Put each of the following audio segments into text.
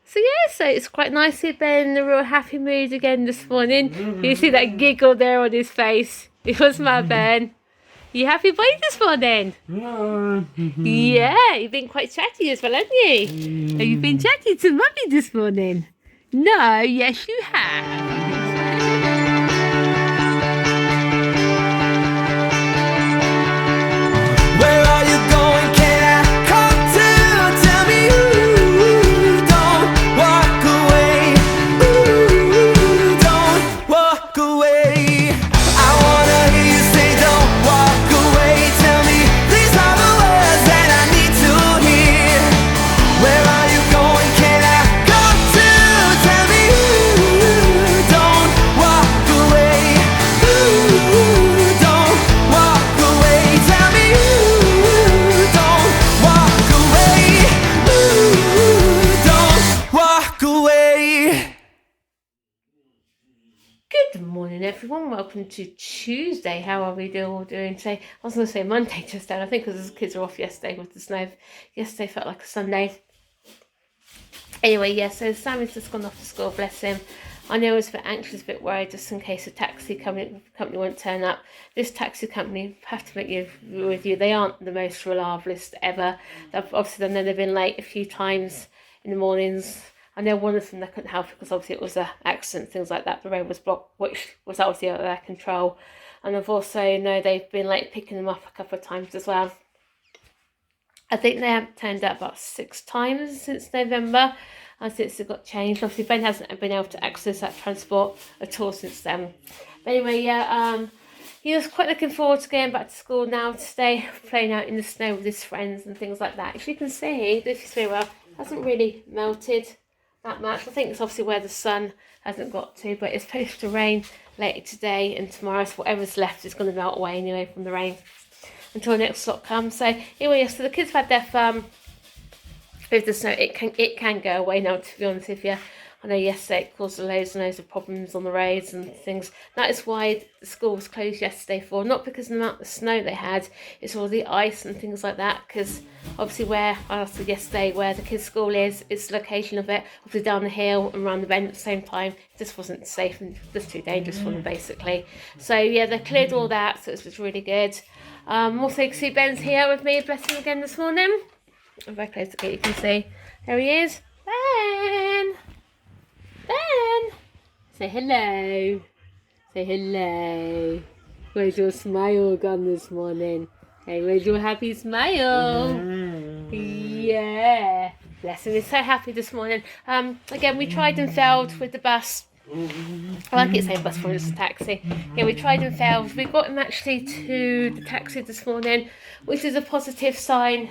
So yeah, so it's quite nice to be in a real happy mood again this morning. You see that giggle there on his face. It was my Ben. You happy boy this morning? Yeah, you've been quite chatty as well, haven't you? Have you been chatty to Mummy this morning? No, yes you have. Where are you going? Can I come to? Tell me ooh, don't walk away. Ooh, don't walk away. I wanna hear you say don't walk away. Tell me these are the words that I need to hear. Where are you going? Can I come to? Tell me ooh, don't walk away. Ooh, don't walk away. Tell me don't walk away. Ooh, don't walk away. Good morning everyone, welcome to Tuesday. How are we all doing today? I was going to say Monday just then, I think because the kids were off yesterday with the snow. Yesterday felt like a Sunday. Anyway, yeah, so Sammy's just gone off to school, bless him. I know I was a bit anxious, a bit worried just in case the taxi company won't turn up. This taxi company, I have to make you with you, they aren't the most reliablest ever. Obviously, I know they've been late a few times in the mornings. I know one of them they couldn't help because obviously it was an accident, things like that. The road was blocked, which was obviously out of their control. And I've also know they've been late picking them up a couple of times as well. I think they have turned up about 6 times since November, and since it got changed. Obviously, Ben hasn't been able to access that transport at all since then. But anyway, yeah, he was quite looking forward to going back to school now today, playing out in the snow with his friends and things like that. As you can see, if you see well, it hasn't really melted that much. I think it's obviously where the sun hasn't got to, but it's supposed to rain later today and tomorrow, so whatever's left is going to melt away anyway from the rain until the next lot comes. So anyway, yeah, so the kids have had their with the snow, it can go away now, to be honest with you. I know yesterday it caused loads and loads of problems on the roads and things. That is why the school was closed yesterday for, not because of the amount of snow they had, it's all the ice and things like that, because obviously where, I said yesterday, where the kids' school is, it's the location of it, obviously down the hill and around the bend at the same time. It just wasn't safe and just too dangerous for them, basically. So yeah, they cleared all that, so it was really good. Also, you can see Ben's here with me, bless him again this morning. I'm very close to it, you can see. There he is. Ben! Ben! Say hello. Say hello. Where's your smile gone this morning? Hey, where's your happy smile? Yeah. Bless him, he's so happy this morning. Again, we tried and failed with the bus. I like it saying bus for it's a taxi. Yeah, we tried and failed. We got him actually to the taxi this morning, which is a positive sign.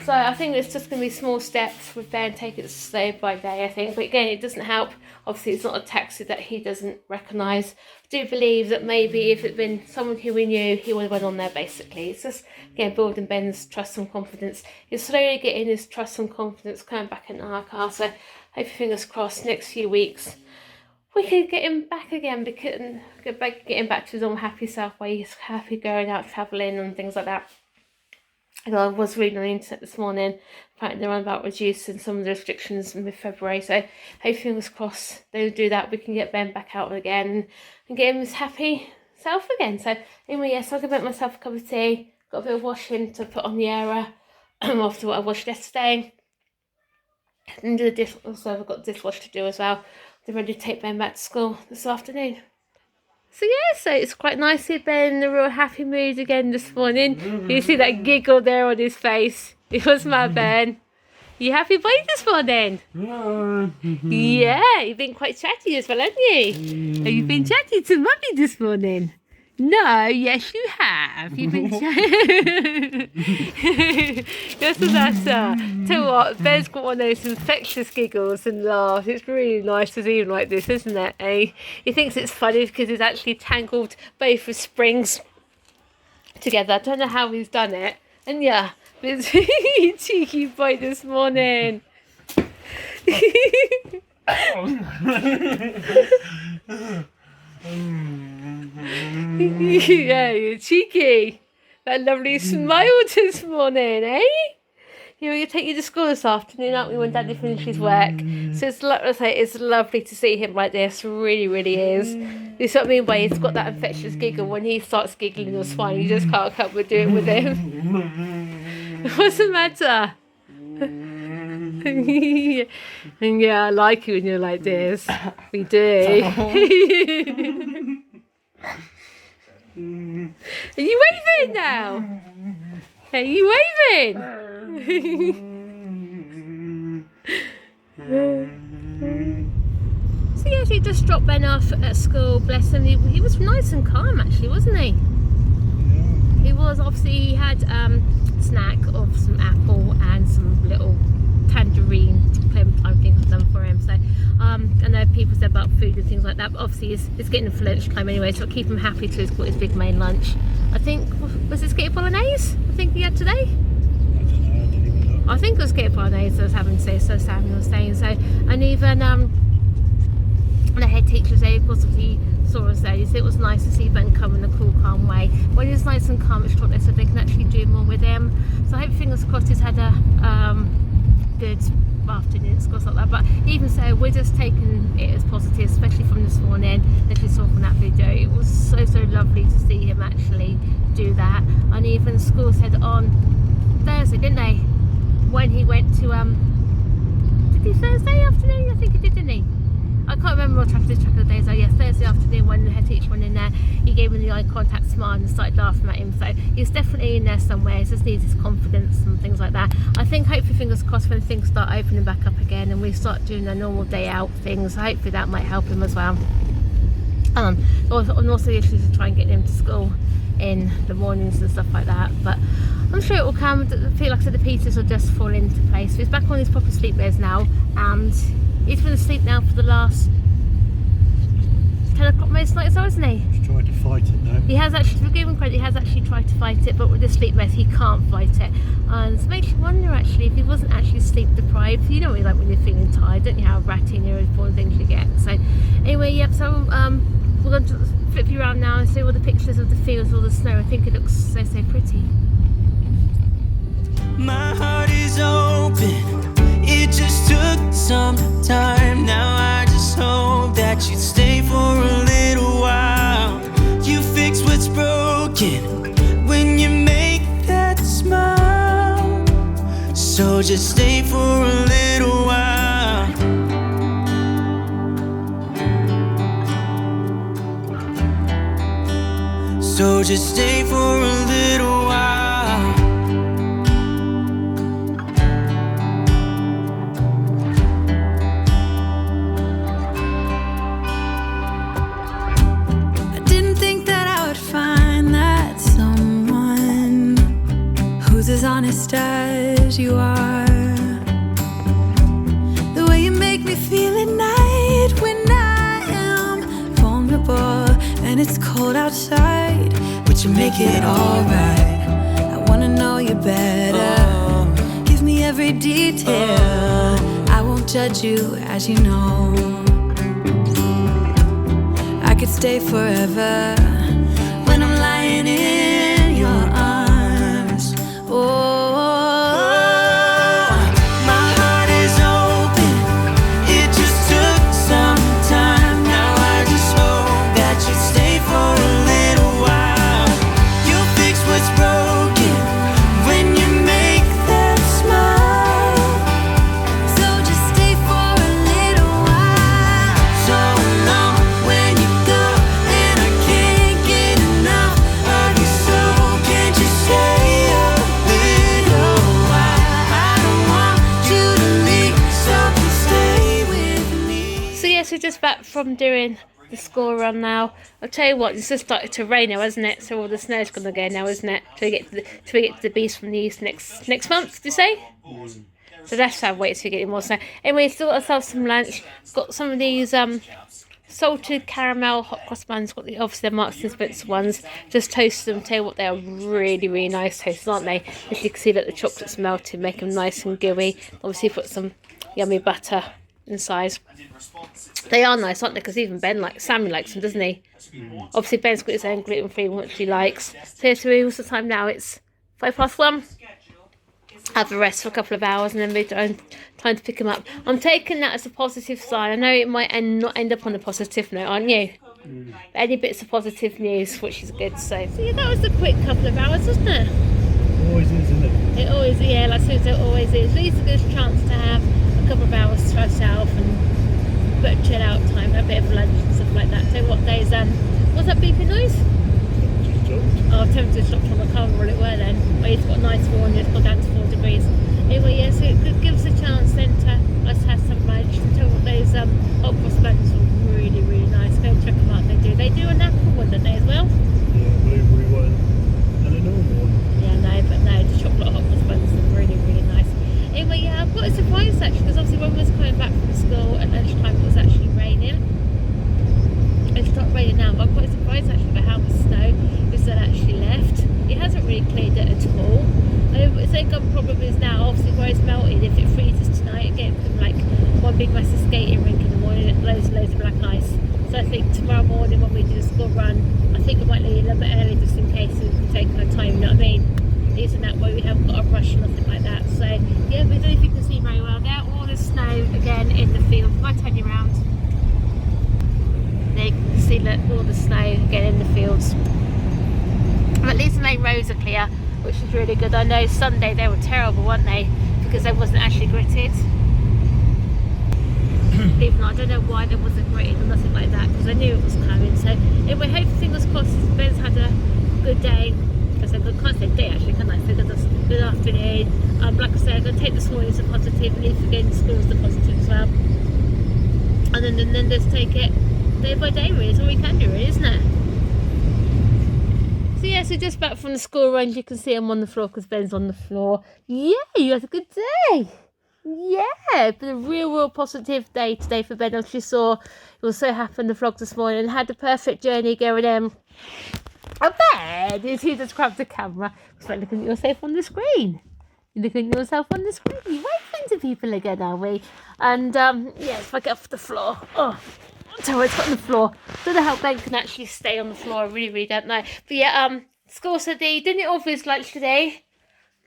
So I think it's just going to be small steps with Ben, take it day by day, I think. But again, it doesn't help. Obviously, it's not a taxi that he doesn't recognise. I do believe that maybe if it had been someone who we knew, he would have went on there, basically. It's just, again, building Ben's trust and confidence. He's slowly getting his trust and confidence coming back in our car. So hope, fingers crossed, next few weeks, we can get him back again, get him back to his own happy self, where he's happy going out travelling and things like that. I was reading on the internet this morning, apparently they're on about reducing some of the restrictions in mid-February, so hope, fingers crossed, they'll do that. We can get Ben back out again and get him his happy self again. So anyway, yes, I'm going to make myself a cup of tea, got a bit of washing to put on the air after what I washed yesterday, and do the dish. Also, I've got dishwash to do as well. They're ready to take Ben back to school this afternoon. So yeah, so it's quite nice to be in a real happy mood again this morning. You see that giggle there on his face. It was my Ben. You happy boy this morning? Yeah, you've been quite chatty as well, haven't you? Have you been chatty to Mummy this morning? No, yes you have. You've been chatty. Just as I saw. Tell you what, Ben's got one of those infectious giggles and laughs. It's really nice to see him like this, isn't it? Eh? He thinks it's funny because he's actually tangled both his springs together. I don't know how he's done it. And yeah, it's cheeky boy this morning. Yeah, you're cheeky. That lovely smile this morning, eh? Yeah, we're gonna take you to school this afternoon, aren't we, when Daddy finishes work? So it's lovely to see him like this. Really, really is. It's what I mean by he's got that infectious giggle. When he starts giggling or smiling, you just can't help but do it with him. What's the matter? Yeah, I like you when you're like this. We do. Are you waving now? Are you waving? So yeah, he just dropped Ben off at school. Bless him. He was nice and calm actually, wasn't he? He was. Obviously he had snack of some apple and some little tangerine Playtime things done for him. So I know people said about food and things like that, but obviously it's getting for lunchtime anyway, so I'll keep him happy till he's got his big main lunch. I think, was it spaghetti bolognese? I think he had today. I think it was spaghetti bolognese I was having to say, so Samuel was saying. So, and even the head teacher was there, of course, he saw us there. He said it was nice to see Ben come in a cool, calm way. When he's nice and calm, it's what they said they can actually do more with him. So I hope, fingers crossed, he's had a good afternoon, stuff like that. But even so, we're just taking it as positive, especially from this morning that we saw from that video. It was so lovely to see him actually do that. And even school said on Thursday, didn't they, when he went to did he Thursday afternoon? I think he did, didn't he? I can't remember what track of the days. Oh yeah, Thursday afternoon when the head teacher went in there, he gave him the eye contact smile and started laughing at him. So he's definitely in there somewhere. He just needs his confidence and things like that. I think hopefully, fingers crossed, when things start opening back up again and we start doing a normal day out things, hopefully that might help him as well. And also the issue is to try and get him to school in the mornings and stuff like that. But I'm sure it will come. I feel like I said, the pieces will just fall into place. So he's back on his proper sleep bears now, and he's been asleep now for the last 10 o'clock most nights, isn't he? He's trying to fight it now. He has actually, to give him credit, he has actually tried to fight it, but with the sleep mess he can't fight it. And it makes you wonder actually if he wasn't actually sleep deprived. You know what you like when you're feeling tired, don't you, how ratting your own things you get. So anyway, yep, so we're going to flip you around now and see all the pictures of the fields, all the snow. I think it looks so pretty. My heart is open. It just took some time. Now I just hope that you stay for a little while. You fix what's broken when you make that smile. So just stay for a little while. So just stay for a little while. As honest as you are, the way you make me feel at night when I am vulnerable and it's cold outside, but you make it alright. I wanna know you better, give me every detail. I won't judge you, as you know. I could stay forever when I'm lying in your arms. Oh, my heart is open. It just took some time. Now I just hope that you stay for a little while. You'll fix what's broken when you make that smile. So just stay for a little while. So long when you go, and I can't get enough of you. So can't you stay? So just back from doing the school run now. I'll tell you what, it's just started to rain now, hasn't it? So all the snow's gonna go now, isn't it? Till we get to the beast from the east next month, do you say? So that's how I wait to get more snow. Anyway, still got ourselves some lunch. Got some of these salted caramel hot cross buns. Got the obviously the Marks and Spencer ones. Just toasted them. Tell you what, they are really nice toasts, aren't they? As you can see that the chocolate's melted, make them nice and gooey. Obviously put some yummy butter inside. They are nice, aren't they? Because even Sammy likes them, doesn't he? Obviously Ben's got his own gluten-free one which he likes. So what's the time now? It's 1:05. have a rest for a couple of hours and then be time to pick him up. I'm taking that as a positive sign. I know it might not end up on a positive note, aren't you? But any bits of positive news, which is good. So yeah, that was a quick couple of hours, wasn't it? Always is, isn't it? It always, yeah, like Susan, it always is. At least a good chance to have a couple of hours to ourselves and a bit of chill out time, have a bit of lunch and stuff like that. So what days, what's that beeping noise? Oh, temperature dropped from the car, what it were then. Well, it's got a nice warm, it's gone down to 4 degrees. Anyway, yeah, so it gives us a chance then to us have some lunch and tell what those hot cross buns are really, really nice. Go and check them out. They do an apple one, don't they, as well? Yeah, blueberry one and a normal one. Yeah, no, but no, the chocolate hot cross buns are really, really nice. Anyway, yeah, I've got a surprise actually, because obviously when we was coming back from school at lunchtime, it was actually raining. It's not raining now, but I'm quite surprised actually about how much snow is that actually left. It hasn't really cleared it at all. I think our problem is now, obviously where it's melted, if it freezes tonight, again, like one big massive skating rink in the morning, and loads and loads of black ice. So I think tomorrow morning when we do the school run, I think we might leave a little bit early just in case we can take our time, you know what I mean? Isn't that way we haven't got a rush or nothing like that. So yeah, but I don't know if you can see very well there, all the snow again in the field. If I turn you around, there you can see all the snow again in the fields. But at least the main roads are clear, which is really good. I know Sunday they were terrible, weren't they? Because they wasn't actually gritted. Even though I don't know why there wasn't gritted or nothing like that, because I knew it was coming. So anyway, hopefully fingers crossed Ben's had a good day. I can't say day actually, can I? So good afternoon. Like I said, I'm going to take this morning as a positive, and if again school's the positive as well. And then just take it day by day really, it's all we can do really, isn't it? So yeah, so just back from the school run, you can see I'm on the floor because Ben's on the floor. Yeah, you had a good day. Yeah, but a real positive day today for Ben. As you saw, he was so happy in the vlog this morning and had the perfect journey going in. Oh, Ben, he just grabbed the camera. It's like looking at yourself on the screen. You're looking at yourself on the screen. You're waving to people again, are we? And yeah, if I get off the floor. Oh. So it's on the floor. Don't know how Ben can actually stay on the floor. I really don't know. But yeah, school said they didn't eat all of his lunch today.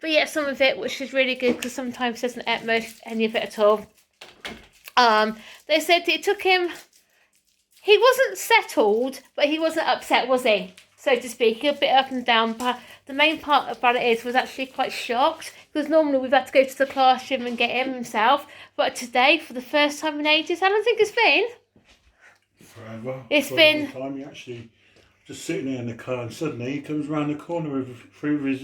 But yeah, some of it, which is really good because sometimes doesn't eat most any of it at all. They said it took him. He wasn't settled, but he wasn't upset, was he? So to speak, a bit up and down. But the main part about it was actually quite shocked because normally we've had to go to the classroom and get him himself. But today, for the first time in ages, how long do you think it's been? Forever. It's for been. a long time. He actually just sitting there in the car, and suddenly he comes round the corner with three of his.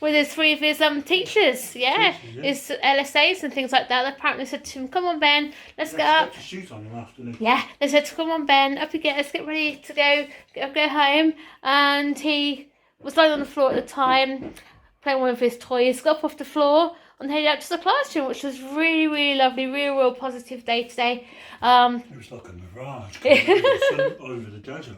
With his 3 of his teachers, yeah. His LSAs and things like that. They apparently said to him, "Come on, Ben, let's get up." Your shoes on him afternoon. Yeah, they said, "Come on, Ben, up you get. Let's get ready to go home." And he was lying on the floor at the time, playing one of his toys. Got up off the floor and headed out to the classroom, which was really lovely, real positive day today. It was like a mirage over the desert.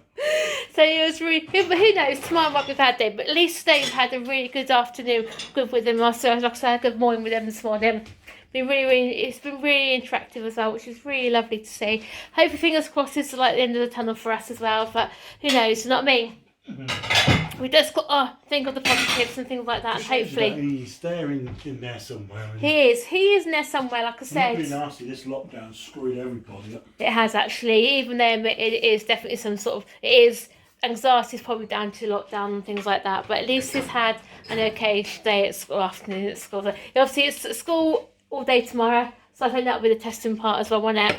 So it was really, but who knows, tomorrow might be a bad day, but at least today we've had a really good afternoon, good with them. Also, like I said, good morning with them this morning. It's been really interactive as well, which is really lovely to see. Hopefully, fingers crossed, it's like the end of the tunnel for us as well, but who knows, not me. Mm-hmm. We just got to think of the positives and things like that, and hopefully. He's there in there somewhere. He is in there somewhere, like I said. It's really nasty, this lockdown screwed everybody up. It has actually, even though it is definitely some sort of, it is, anxiety is probably down to lockdown and things like that, but at least he's had an okay day at school, afternoon at school. So obviously it's at school all day tomorrow, so I think that'll be the testing part as well, won't it?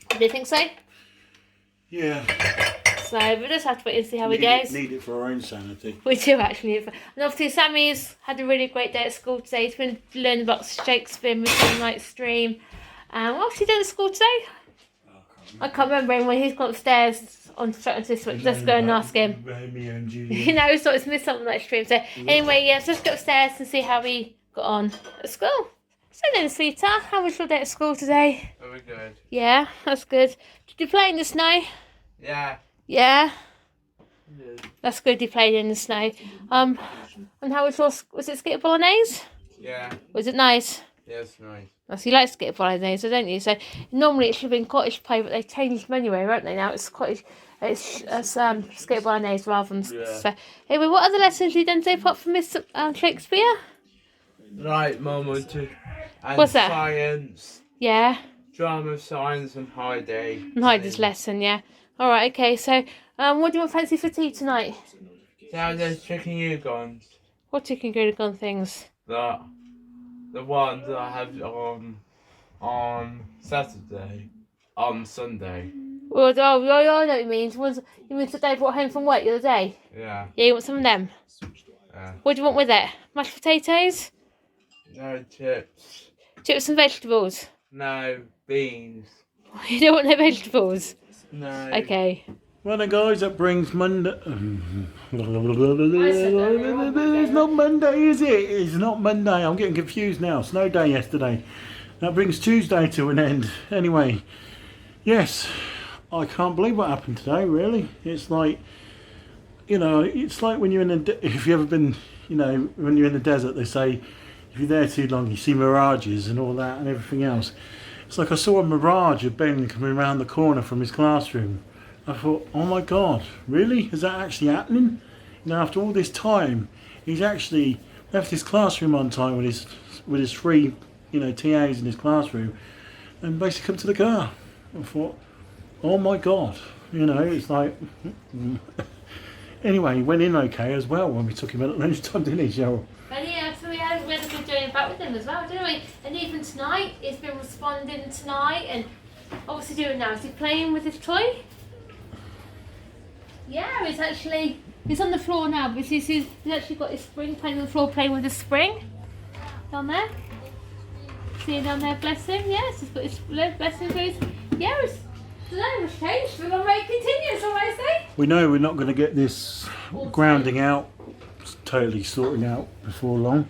Do you think so? Yeah. So we just have to wait and see how it goes. Need it for our own sanity. We do actually. And obviously Sammy's had a really great day at school today. He's been learning about Shakespeare, Midnight Stream. And what else he done at school today? I can't remember when he's gone upstairs on this week. Let's go and ask him. Romeo and Juliet. You know, so it's Midnight Stream. So anyway, yeah, so let's go upstairs and see how we got on at school. So then, sweetheart, how was your day at school today? Very good. Yeah, that's good. Did you play in the snow? Yeah. Yeah? Yeah. That's good, you played in the snow. And how was your, was it spaghetti bolognese? Yeah. Was it nice? Yeah, it's nice. Yes, you like spaghetti bolognese, don't you? So normally it should have been cottage pie, but they changed the menu, haven't they? Now it's cottage, it's spaghetti bolognese rather than. Yeah. So, anyway, what other lessons have you done today apart from Miss Shakespeare? Like moment and What's that? science, Yeah. drama, science, and high day. And Heidi's lesson, yeah. Alright, okay, so what do you want fancy for tea tonight? Now there's chicken Yukons. What chicken gonna things? The ones that I have on Saturday, on Sunday. Well, oh, I know what you mean. You mean that Dave brought home from work the other day? Yeah. Yeah, you want some of them? Yeah. What do you want with it? Mashed potatoes? No chips. Chips and vegetables? No beans. You don't want no vegetables? No. Okay. Well then guys, that brings Monday. It's not Monday, is it? It's not Monday. I'm getting confused now. Snow day yesterday. That brings Tuesday to an end. Anyway, yes, I can't believe what happened today, really. It's like, it's like when you're in if you've ever been, when you're in the desert, they say if you're there too long, you see mirages and all that and everything else. It's like I saw a mirage of Ben coming around the corner from his classroom. I thought, oh my God, really? Is that actually happening? After all this time, he's actually left his classroom on time with his three, TAs in his classroom, and basically come to the car. I thought, oh my God, it's like. Anyway, he went in okay as well when we took him in at lunchtime, didn't he, Cheryl? And yeah, so we had a good journey back with him as well, didn't we? And even tonight, he's been responding tonight, and what's he doing now? Is he playing with his toy? Yeah, he's on the floor now, because he's actually got his spring playing on the floor, playing with his spring. Down there. See him down there, bless him, yes, he's got his bless him, the name has changed, we're going to make it continue, so I say. We know we're not going to get this grounding out, totally sorting out before long,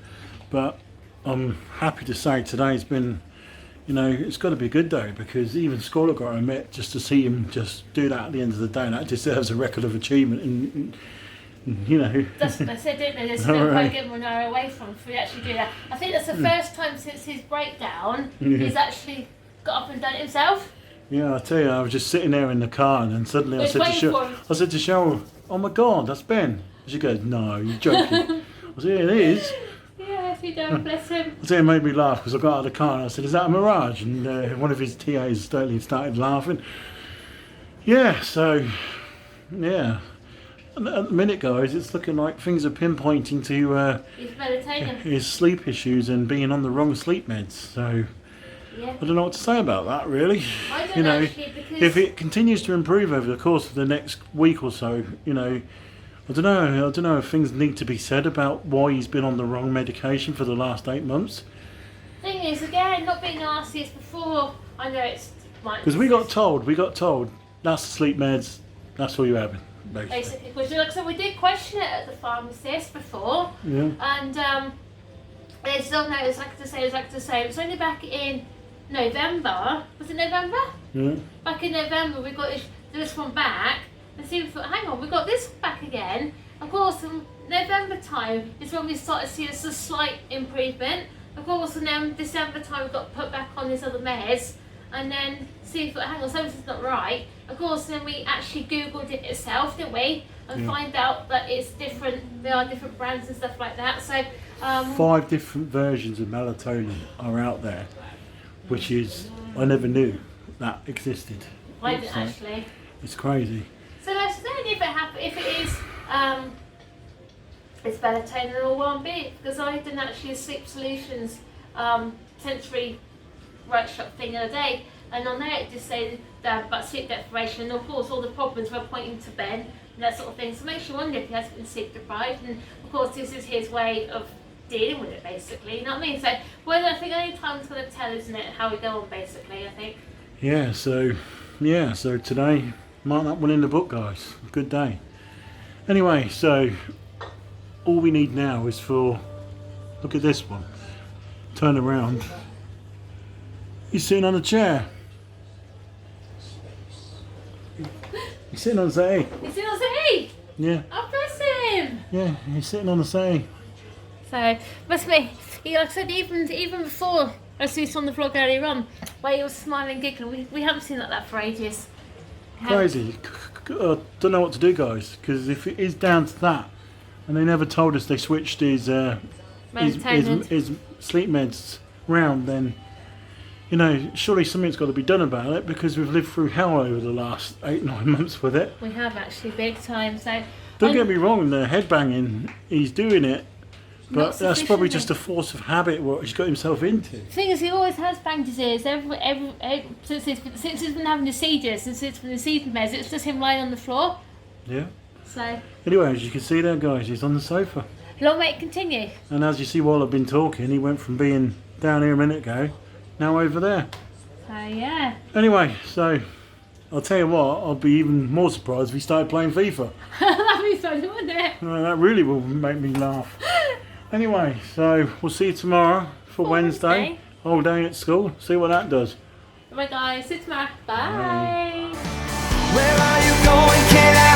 but I'm happy to say today's been, it's got to be a good day, because even school got to admit, just to see him just do that at the end of the day, that deserves a record of achievement, and That's what I said, didn't they? There's no quite good one hour away from if we actually do that. I think that's the first time since his breakdown he's actually got up and done it himself. Yeah, I tell you, I was just sitting there in the car, and then suddenly I said to Cheryl, oh my God, that's Ben. She goes, no, you're joking. I said, yeah, it is. Yeah, if you don't, bless him. I tell you, it made me laugh, because I got out of the car and I said, is that a mirage? And one of his TAs started laughing. Yeah, so, yeah. And at the minute, guys, it's looking like things are pinpointing to He's meditating. his sleep issues and being on the wrong sleep meds. So, Yeah. I don't know what to say about that, really. I don't actually, because If it continues to improve over the course of the next week or so, I don't know if things need to be said about why he's been on the wrong medication for the last 8 months. thing is, again, not being nasty as before, I know it's Because we got told, that's the sleep meds, that's all you're having, basically. Basically, like, so we did question it at the pharmacist before, Yeah. and they still know it's like to say. It was only back in November. Was it November? Yeah. Back in November, we got this one back. And see, we thought, hang on, we got this back again. Of course, in November time is when we started to see a slight improvement. Of course, and then December time we got put back on these other meds. And then see, hang on, something's not right. Of course, then we actually Googled it itself, didn't we? And find out that it's different. There are different brands and stuff like that. So 5 different versions of melatonin are out there, which is, I never knew that existed. I didn't actually. It's crazy. So let's say if it is it's melatonin or 1B, because I didn't actually Sleep Solutions sensory workshop thing the other day, and on there it just said about sleep deprivation, and of course all the problems were pointing to Ben and that sort of thing. So it makes you wonder if he has been sleep deprived, and of course this is his way of dealing with it, basically. You know what I mean? So well, I think only time's going to tell, isn't it, how we go on, basically. I think. Yeah. So today, mark that one in the book, guys. Good day. Anyway, so all we need now is for, look at this one. Turn around. He's sitting on a chair. He's sitting on the settee. He's sitting on the settee. Yeah. Oh, bless him. Yeah, he's sitting on the settee. So must be. Like I said, even before I see this on the vlog earlier on, where he was smiling, giggling. We haven't seen like that for ages. Crazy. Don't know what to do, guys, because if it is down to that, and they never told us they switched his sleep meds round, then, you know, surely something's got to be done about it, because we've lived through hell over the last 8-9 months with it. We have actually, big time. So Don't get me wrong, the headbanging, he's doing it, but Not that's probably sufficiently. just a force of habit what he's got himself into. The thing is, he always has banged his ears. Since he's been having the seizures, since it's been the seizure meds, it's just him lying on the floor. Yeah. So, Anyway, as you can see there, guys, he's on the sofa. long may it continue. And as you see while I've been talking, he went from being down here a minute ago, now over there. So, yeah. Anyway, so I'll tell you what, I'll be even more surprised if he started playing FIFA. That'd be funny, wouldn't it? That really will make me laugh. Anyway, so we'll see you tomorrow for Wednesday. Whole day at school. See what that does. Bye guys, see you tomorrow. Bye. Where are you going? Can I